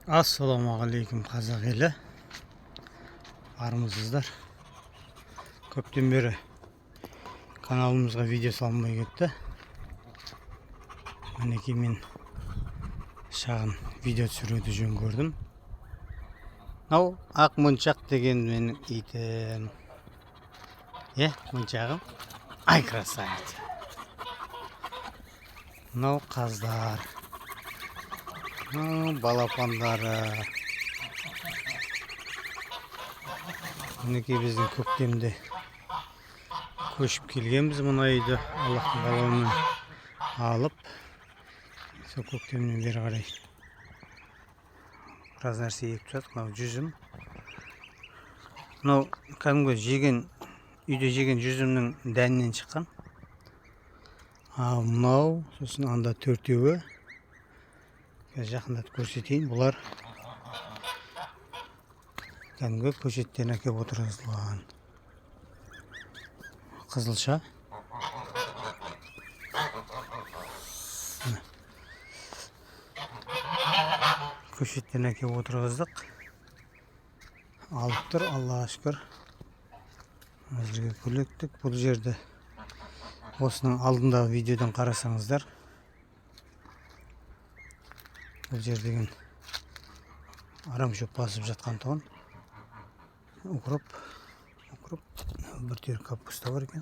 Assalamualaikum қазақ елі. Армысыздар. Көптен бері каналымызға видео салмай кетті. Мінекей мен шағын видео түсіруді жөн көрдім. Мынау ақ моншақ деген менің итім. Моншағым. Ай, красавица. Мынау қаздар. Балапандары. Мінекей біздің көктемде көшіп келгенбіз мына үйді. Аллахтың қалауымен алып, сол көктемнен бері қарай біраз нәрсе егіп жатырмыз. Мынау жүзім. Мынау кәдімгі үйде жеген жүзімнің дәнінен шыққан. Мынау сосын анда төртеуі. Жақындатып көрсетейін. Бұлар кәдімгі көшеттен әкеп отырғызылған қызылша. Көшеттен әкеп отырғыздық. Алып тұр, Аллаға шүкір. Әзірге көйлектік. Бұл жерді осының алдындағы видеодан қарасаңыздар, бұл жер деген арам шөп басып жатқан тұғын. Укроп, бір түйір капуста бар екен.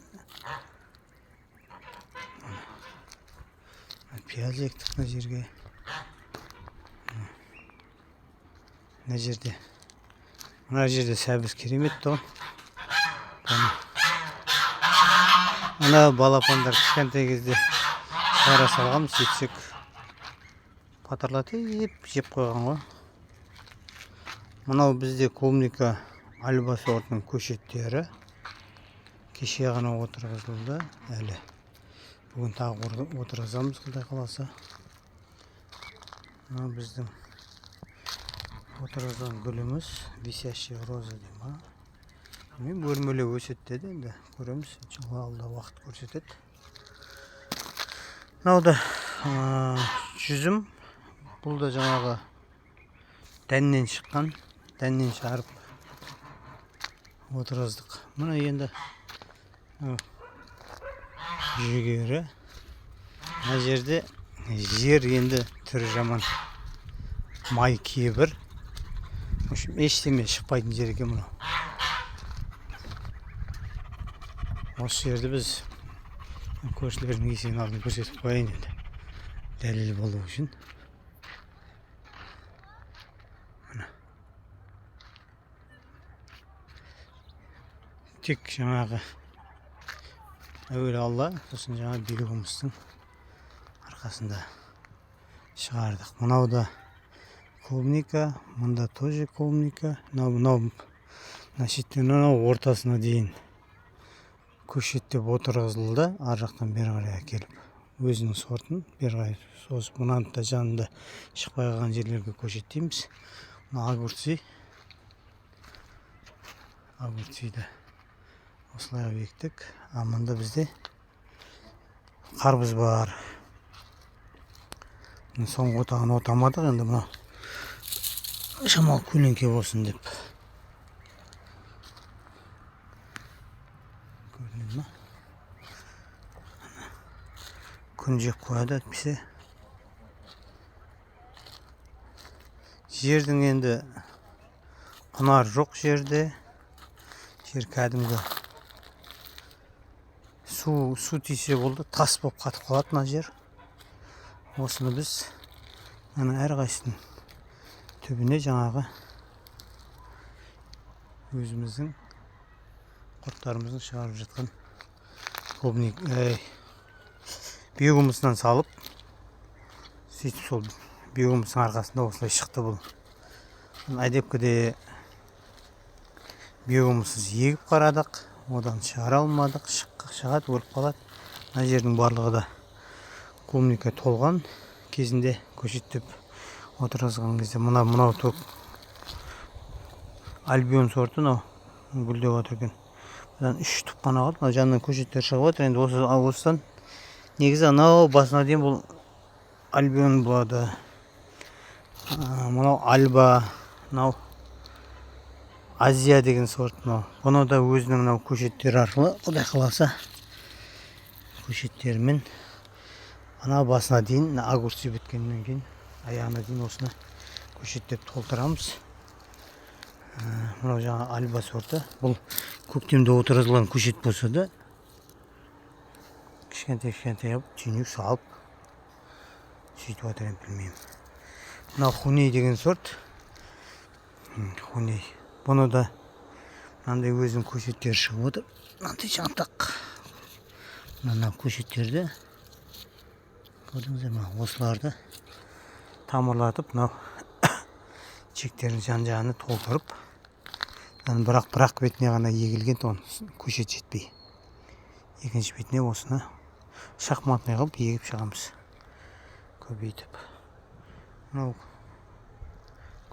Пияз ектік мына жерге. Мына жерде сәбіз керемет тұғын. Ана балапандар кішкентай кезде шығара салғам, сөйтсек патырлатып жеп қойған ғой. Мынау бізде клубника альба сортының көшеттері. Кеше ғана отырғызылды. Әлі бүгін тағы отырғызамыз, Құдай қаласа. Мынау біздің отырғызған гүліміз, висящая роза дейм. Мен өрмелеп өсетті деді, енді көреміз. Алда уақыт көрсетеді. Мынау да жүзім. Бұл да жаңағы дәннен шыққан, дәннен шығарып отырғыздық. Мына енді жүгері. Мына жерде жер енді түрі жаман. Май кебір. Ештеме шықпайтын жер екен мынау. Осы жерді біз көршілердің есігін алдын көрсетіп қояйын енді. Дәлел болу үшін. Тек жаңағы әуелі Алла, сосын жаңа билігіміздің арқасында шығардық. Мынау да клубника, мұнда тоже клубника. Мынау ортасына дейін көшеттеп отырғызылды. Ар жақтан бері қарай әкеліп өзінің сортын бері қарай созып, мұнан да жанында шықпай қалған жерлерге көшеттейміз. Мына огурцийді осылай ектік. Аманда бізде қарбыз бар. Соңғы отағын отамадық, енді мұна шамал көлеңке болсын деп. Көрінеді ма? Күн жеп қояды әтпесе. Жердің енді құнар жоқ жерде. Жер кәдімгі су тисе болды, тас болып қатып қалады мына жер. Осыны біз әрқайсының түбіне жаңағы өзіміздің құрттарымыздың шығарып жатқан биогумусынан салып, сөйтіп сол биогумустың арқасында осылай шықты бұл. Әдепкіде биогумуссыз егіп қарадық, одан шығара алмадық, шығады, өліп қалады. Мына жердің барлығы да клубника толған кезінде көшеттеп отырғызған кезде. Мынау тоқ альбион сорты, гүлдеп отыр екен. Бұдан 3 түп қана қалды. Жанынан көшеттер шығып отыр. Енді осыдан негізі анау басына дейін бұл альбион болады. Мынау альба, мынау Азия деген сорт. Мынау бұны да өзінің мынау көшеттері арқылы құдай қаласа көшеттерімен ана басына дейін огурцы біткеннен кейін аяғына дейін осыны көшеттеп толтырамыз. Мынау жаңа альба сорты. Бұл көктемде отырғызылған көшет болса да кішкентай түйнек салып сөйтіп жатыр, білмеймін. Мынау хуней деген сорт. Хуней. Бұны да мынандай өзінің көшеттері шығып отыр. Мынандай жантақ. Мына көшеттерді көрдіңіздер ме? Осыларды тамырлатып, мынау чектерін жан-жағына толтырып, бірақ бетіне ғана егілген тон көшет жетпей. Екінші бетіне осыны шахматный қылып егіп шығамыз. Көбейтіп. Мынау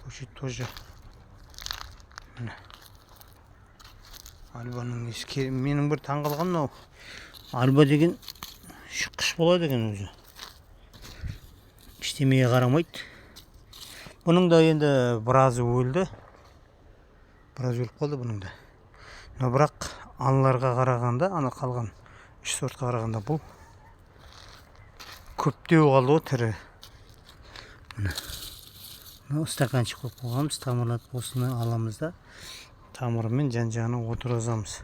көшет тоже. Альбаның несі. Менің бір таңғалған мынау. Альба деген шыққыш болады екен өзі. Ештемеге қарамайды. Бұның да енді біразы өлді. Біраз өліп қалды бұның да. Но бірақ аналарға қарағанда, ана қалған 3 сортқа қарағанда бұл көптеу қалды ғой тірі. Мына стаканчик қойып қойғанбыз, тамырлатып осыны аламыз да тамырымен жан-жағына отырғызамыз.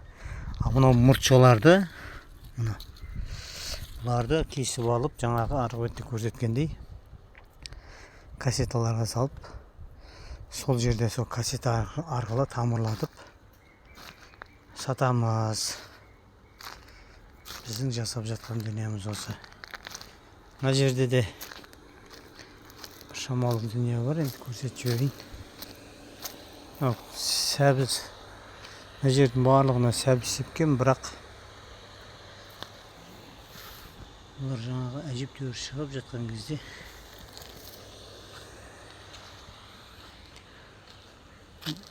Мынау мұртшаларды, бұларды кесіп алып, жаңағы арғы бетте көрсеткендей кассеталарға салып, сол жерде сол кассета арқылы тамырлатып сатамыз. Біздің жасап жатқан дүниеміз осы. Мына жерде де шамалы дүние бар, енді көрсетіп жіберейін. Сәбіз. Мына жердің барлығына сәбіз сепкен, бірақ олар жаңағы әжептәуір шығып жатқан кезде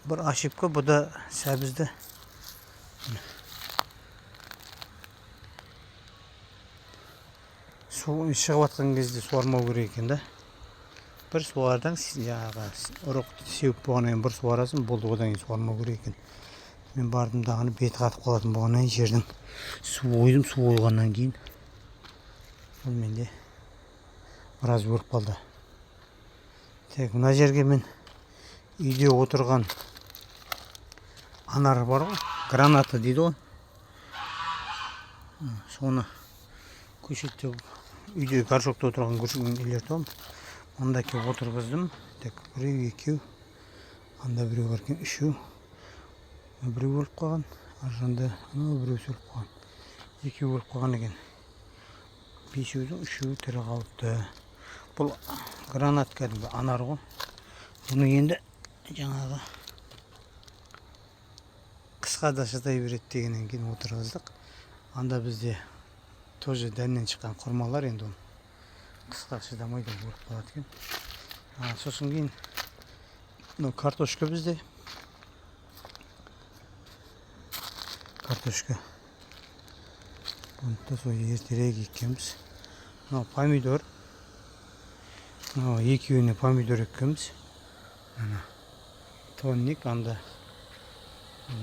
бір ошибка, бұл да сәбізді су шығып жатқан кезде суармау керек екен да. Бір суардан жаңағы ұрық сеуіп болғаннан кейін бір суарасын, болды, одан кейін суармау керек екен. Мен бардым дағыны беті қатып қалатын болғаннан кейін жердің су ойдым, су ойғаннан кейін бұл менде біраз өліп қалды. Тек мына жерге мен үйде отырған анар бар ғой, граната дейді ғой. Соны көшетте үйде горшокта отырған үйлерді ғой. Анда келіп отырғыздым. Тек біреу, екеу, анда біреу бар екен, үшеу. Біреу өліп қалған, аржанда біреу өліп қалған. Екеу өліп қалған екен. Бесеудің үшеуі тірі қалыпты. Бұл гранат кәдімгі анар ғой. Бұны енді жаңағы қысқа да шыдай береді дегеннен кейін отырғыздық. Анда бізде тоже дәннен шыққан құрмалар, енді оны қысқа шыдамайды, өліп қалады екен. Сосын кейін картошка бізде. Картошка. Бұны да сол ертерек еккенбіз. Помидор. Екеуіне помидор еккенбіз. Тонник, анда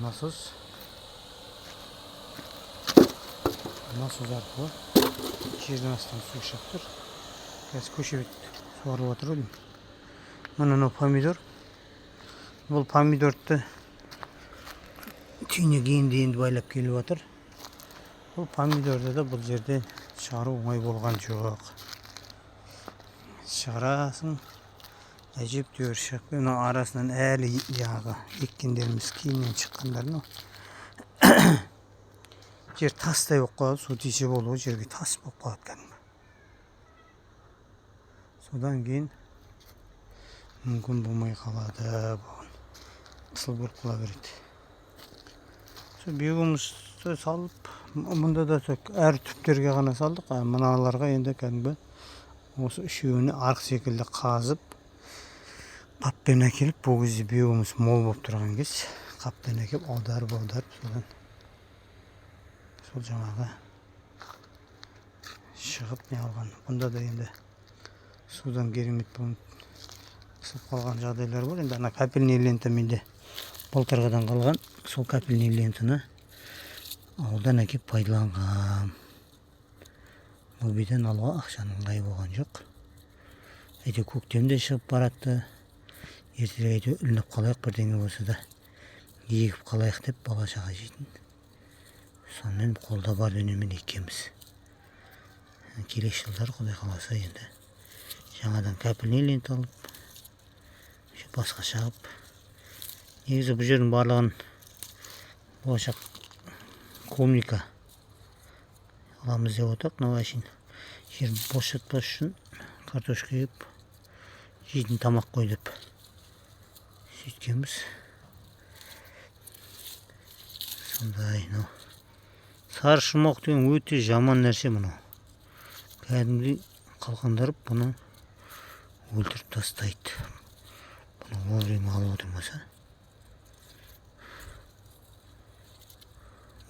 насос. Насос арқылы жерден астан су шығып тұр. Қазір көше бет суарып отыр ғой. Мына помидор. Бұл помидорды түйнек енді байлап келіп отыр. Бұл помидорды да бұл жерде шығару оңай болған жоқ. Шығарасың, әжептәуір шығып, мына арасынан әлі жаңағы еккендеріміз кейіннен шыққандар. Жер тастай болып қалады, су тисе болды, жерге тас болып қалады кәдімгі. Содан кейін мүмкін болмай қалады, қысыл болып қала береді. Биогумусты салып, мұнда да әр түптерге ғана салдық. Мыналарға енді кәдімгі осы үшеуіне арқ секілді қазып, қаппен әкеліп, бұл кезде биогумус мол болып тұрған кез, қаппен әкеліп аударып, содан сол жаңағы шығып не алған. Бұнда да енді судан керемет қысылып қалған жағдайлар бар. Енді ана капельный лента менде былтырғыдан қалған. Сол капельный лентаны ауылдан әкеп пайдаланғам. Мобиден алуға ақшаның ыңғайы болған жоқ. Әйте көктемде шығып баратты. Ертелі әйте ілініп қалайық, бірдеңе болса да егіп қалайық деп бала шаға жейтін. Сонымен қолда бар дүниемен екеміз. Келесі жылдар құдай қаласа енді жаңадан капельный лента алып, басқа шағып. Негізі бұл жердің барлығын болашақ клубника аламыз деп отырық. Мынау әшейін жер бос жатпас үшін картошка егіп жейтін тамақ қой деп сөйткенбіз. Сондай, сары шырмауық деген өте жаман нәрсе мұны. Кәдімгідей қалқандарып бұны өлтіріп тастайды. Бұны вовремя алып отырмаса.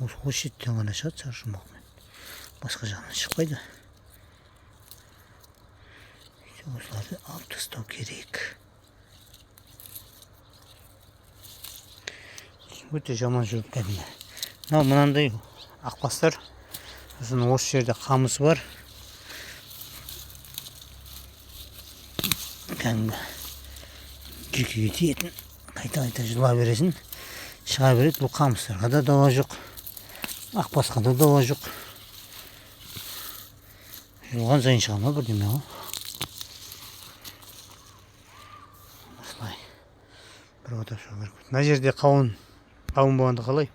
Осы шеттен ғана шығады сары шырмауықпен. Басқа жағынан шықпайды. Осыларды алып тастау керек. Өте жаман жүріп кәдімгі. Мынандай ақбастар. Осы жерде қамысы бар. Кәдімгі жүйкеге тиетін. Қайта-қайта жыла бересін. Шыға береді. Бұл қамыстарға да дауа жоқ. Ақбасқа да дауа жоқ. Жылған сайын шыға ма бірдеме ғой. Осылай. Бір отап шыға керек. Мына жерде қауын болғанда қалай?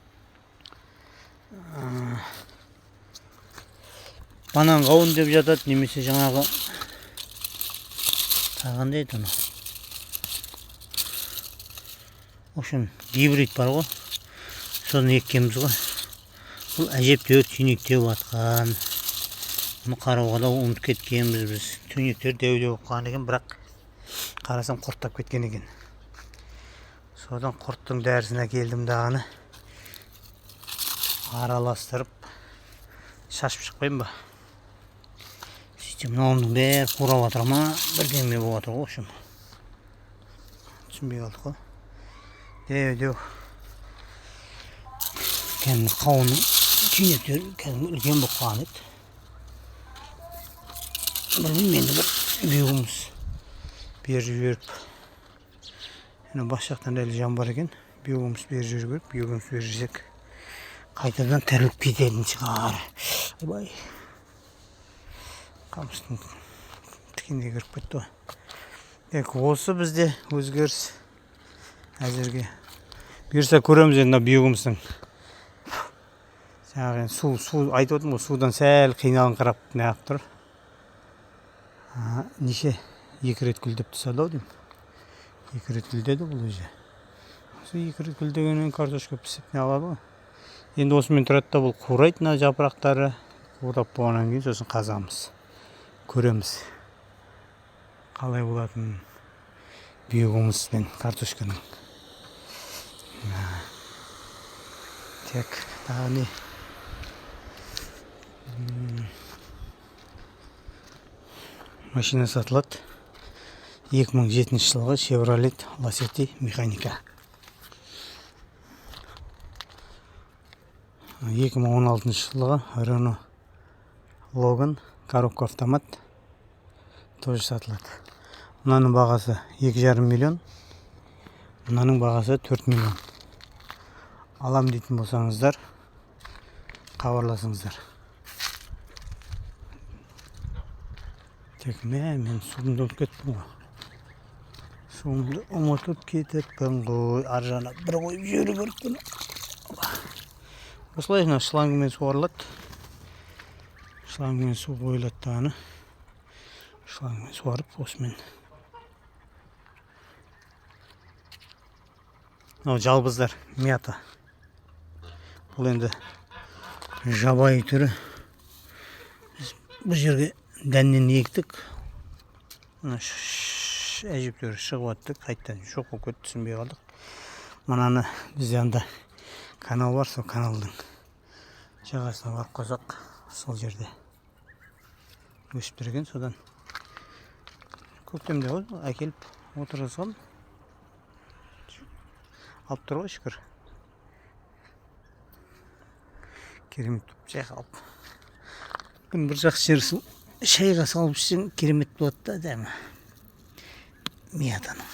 Банан қауын деп жатады, немесе жаңағы қандай еді оны? В общем, гибрид бар ғой. Соны еккенбіз ғой. Бұл әжептәуір түйнектеу атқан. Бұны қарауға да ұмытып кеткенбіз біз. Түйнектер дәу-дәу қалған екен, бірақ қарасам құрттап кеткен екен. Содан құрттың дәрісіне келдім дағаны. Араластырып шашып шықпайын ба? Сөйтсем мынауымның бәрі қурап жатыр ма? Бірдеңе болып жатыр ғой, общем. Түсінбей қалдық қой. Дәу-дәу. Кәдімгі қауынның түйнектері кәдімгі үлкен болып қалған еді. Білмеймін, енді бір бүйігіміз бері жіберіп. Бас жақтан әлі жан бар екен. Бүйігіміз бері жүріп, бүйігіміз бері жүрсек қайтадан тіріліп кететін шығар. Айбай. Қамыстың тікендей кіріп кетті ғой. Осы бізде өзгеріс әзірге. Бұйырса көреміз енді бүйігіміздің. Жаңағы су айтып отырмын ғой, судан сәл қиналыңқырап неғып тұр. Неше 2 рет гүлдеп тұсады ау деймін. 2 рет гүлдеді бұл өзі. Осы 2 рет гүлдегеннен картошка пісіп не алады ғой. Енді осымен тұрады да бұл қурайды, мына жапырақтары. Қурап болғаннан кейін сосын қазамыз. Көреміз. Қалай болатын бүйігіміз бен картошканың. Тек тағы не? Машина сатылады. 2007 жылғы Chevrolet Lacetti механика. 2016 жылғы Renault Logan коробка автомат тоже сатылады. Мынаның бағасы 2,5 миллион. Мынаның бағасы 4 миллион. Алам дейтін болсаңыздар, хабарласыңыздар. Тек мен суымды ұмытып кеттім ғой. Суымды ұмытып кетіппін ғой. Ар жағына бір қойып жіберу керек бұны. Осылай шлангымен суарылады. Шлангымен су қойылады тағаны. Шлангымен суарып осымен. Мынау жалбыздар, мята. Бұл енді жабайы түрі. Бұл жерге дәннен ектік. Әжептәуір шығып атты, қайттан жоқ болып кетті, түсінбей қалдық. Мынаны бізде анда канал бар, сол каналдың жағасына барып қосақ, сол жерде өсіп берген. Содан көктемде ғой әкеліп отырғызған. Алып тұр ғой шүкір. Керемет болып жайқалып. Күн бір жақсы жерсің. Шайға салып ішсең керемет болады да дәмі. Миятаның.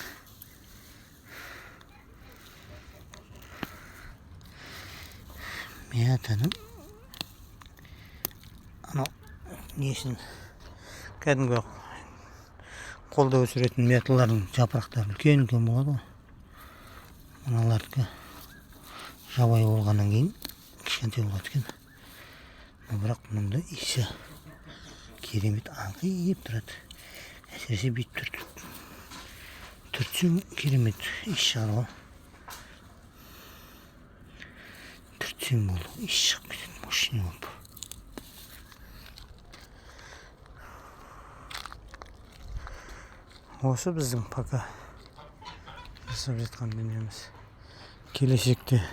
Миятаның. Анау несін кәдімгі қолда өсіретін мияталардың жапырақтары үлкен болады ғой. Мыналардікі жабайы болғаннан кейін кішкентай болады екен. Бірақ мұның да иісі керемет аңқиып тұрады. Әсіресе бүйтіп түртсең керемет иіс шығады ғой. Түртсең болды, иіс шығып кетеді, мощный болып. Осы біздің пока жасап жатқан дүниеміз. Келешекте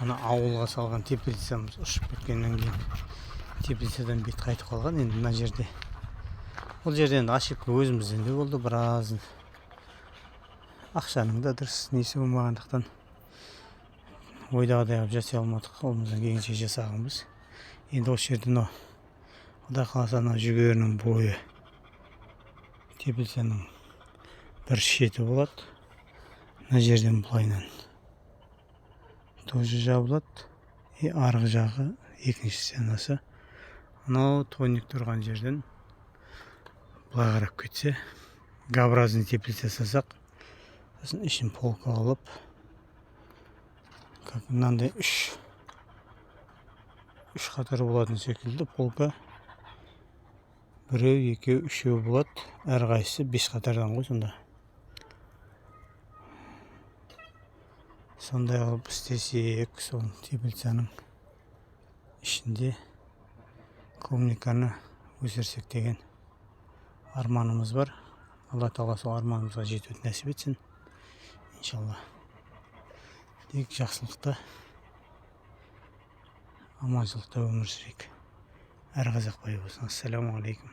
ана ауылға салған теплицамыз ұшып кеткеннен кейін теплицадан бет қайтып қалған. Енді мына жерде бұл жерде енді ошибка өзімізден де болды. Біраз ақшаның да дұрыс несі болмағандықтан ойдағыдай қылып жасай алмадық. Қолымыздан келгенше жасағанбыз. Енді осы жерде мынау Құдай қаласа ана жүгерінің бойы теплицаның бір шеті болады. Мына жерден былайынан тоже жабылады. Арғы жағы екінші стенасы. Анау тойник тұрған жерден былай қарап кетсе, Г-образный теплица жасасақ, сосын ішін полка алып, мынандай үш қатар болатын секілді полка. Біреу, екеу, үшеу болады. Әрқайсысы 5 қатардан ғой сонда. Сондай алып істесек, сол теплицаның ішінде клубниканы өсірсек деген арманымыз бар. Алла Тағала сол арманымызға жетуді нәсіп етсін. Иншалла. Тек жақсылықта, аманшылықта өмір сүрейік. Әр қазақ бай болсын. Ассаламу алейкум.